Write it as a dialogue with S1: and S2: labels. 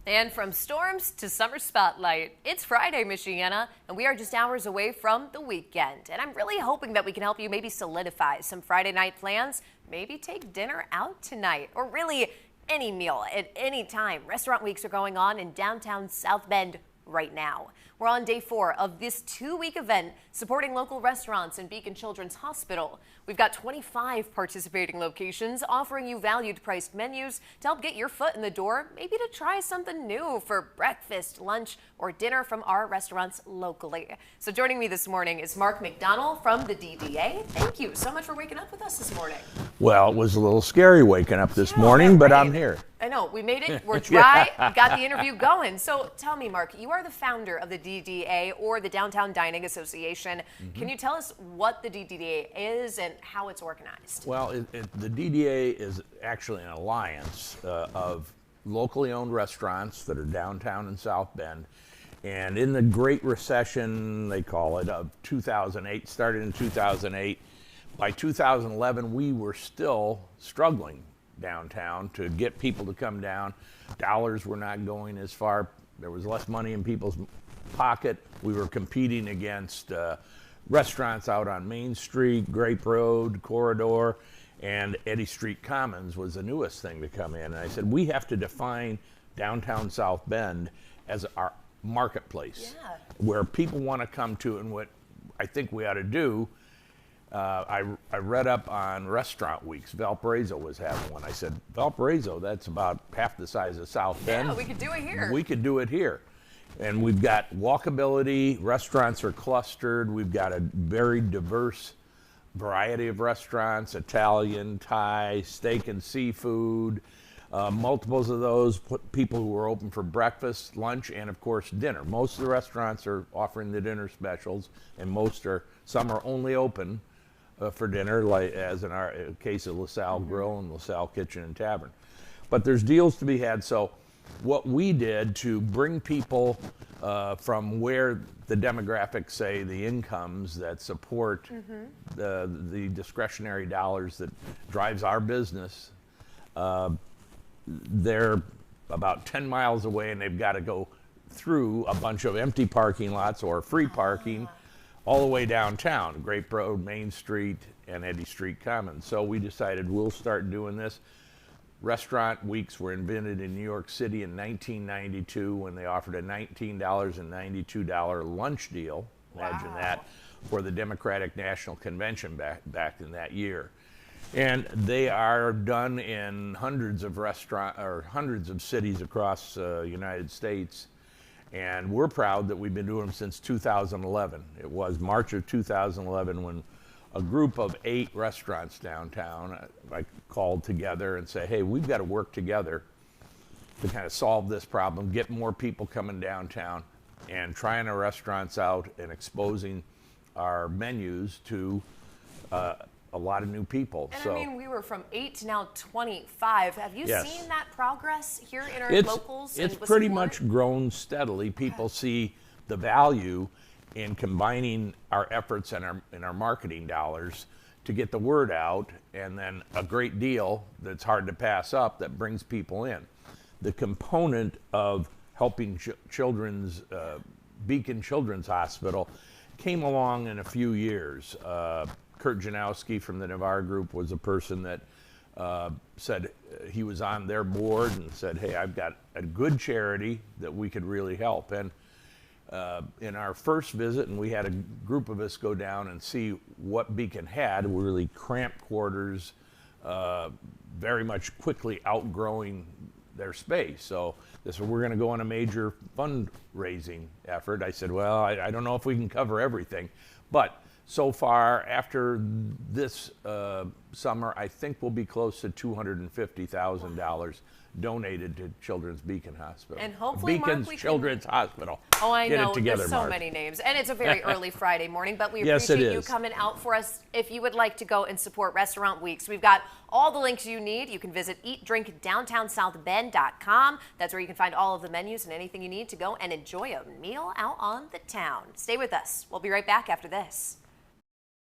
S1: And from storms to summer spotlight, it's Friday, Michiana, and we are just hours away from the weekend. And I'm really hoping that we can help you maybe solidify some Friday night plans, maybe take dinner out tonight, or really any meal at any time. Restaurant weeks are going on in downtown South Bend right now. We're on day 4 of this 2-week event supporting local restaurants in Beacon Children's Hospital. We've got 25 participating locations offering you valued priced menus to help get your foot in the door, maybe to try something new for breakfast, lunch, or dinner from our restaurants locally. So joining me this morning is McDonell from the DDA. Thank you so much for waking up with us this morning.
S2: Well, it was a little scary waking up this morning, but I'm here.
S1: I know, we made it, we're dry, got the interview going. So tell me, Mark, you are the founder of the DDA, or the Downtown Dining Association. Can you tell us what the DDA is and how it's organized?
S2: Well, the DDA is actually an alliance of locally owned restaurants that are downtown in South Bend. And in the Great Recession, they call it, of 2008, started in 2008. By 2011, we were still struggling downtown to get people to come down. Dollars were not going as far. There was less money in people's pocket. We were competing against restaurants out on Main Street, Grape Road, Corridor, and Eddy Street Commons was the newest thing to come in. And I said, we have to define downtown South Bend as our marketplace, where people want to come to. And what I think we ought to do, I read up on restaurant weeks. Valparaiso was having one. I said, Valparaiso, that's about half the size of South Bend.
S1: Yeah, we could do it here.
S2: We could do it here. And we've got walkability. Restaurants are clustered. We've got a very diverse variety of restaurants: Italian, Thai, steak and seafood, multiples of those, people who are open for breakfast, lunch, and of course dinner. Most of the restaurants are offering the dinner specials, and some are only open for dinner, like as in our case of LaSalle Grill and LaSalle Kitchen and Tavern. But there's deals to be had. So what we did to bring people from where the demographics say the incomes that support the discretionary dollars that drives our business, they're about 10 miles away, and they've got to go through a bunch of empty parking lots or free parking all the way downtown, Grape Road, Main Street, and Eddy Street Commons. So we decided we'll start doing this. Restaurant weeks were invented in New York City in 1992 when they offered a $19 and $92 lunch deal, imagine that, for the Democratic National Convention back in that year. And they are done in hundreds of cities across the United States. And we're proud that we've been doing them since 2011. It was March of 2011 when a group of 8 restaurants downtown, I called together and said, hey, we've got to work together to kind of solve this problem, get more people coming downtown and trying our restaurants out and exposing our menus to a lot of new people.
S1: And I mean, we were from 8 to now 25. Have you seen that progress here in our locals?
S2: It's pretty much grown steadily. People see the value in combining our efforts and our marketing dollars to get the word out, and then a great deal that's hard to pass up that brings people in. The component of helping Beacon Children's Hospital came along in a few years. Kurt Janowski from the Navarre Group was a person that said he was on their board and said, hey, I've got a good charity that we could really help. And in our first visit, and we had a group of us go down and see what Beacon had, really cramped quarters, very much quickly outgrowing their space. So they said, we're going to go on a major fundraising effort. I said, well, I don't know if we can cover everything, but so far, after this summer, I think we'll be close to $250,000 donated to Children's Beacon Hospital.
S1: And hopefully,
S2: Beacon's
S1: Mark,
S2: Children's Hospital.
S1: Oh, I
S2: Get
S1: know.
S2: it together,
S1: There's so
S2: Mark.
S1: many names. And it's a very early Friday morning, but we
S2: Yes,
S1: appreciate
S2: it
S1: you
S2: is.
S1: coming out for us. If you would like to go and support Restaurant Weeks, we've got all the links you need. You can visit eatdrinkdowntownsouthbend.com. That's where you can find all of the menus and anything you need to go and enjoy a meal out on the town. Stay with us. We'll be right back after this.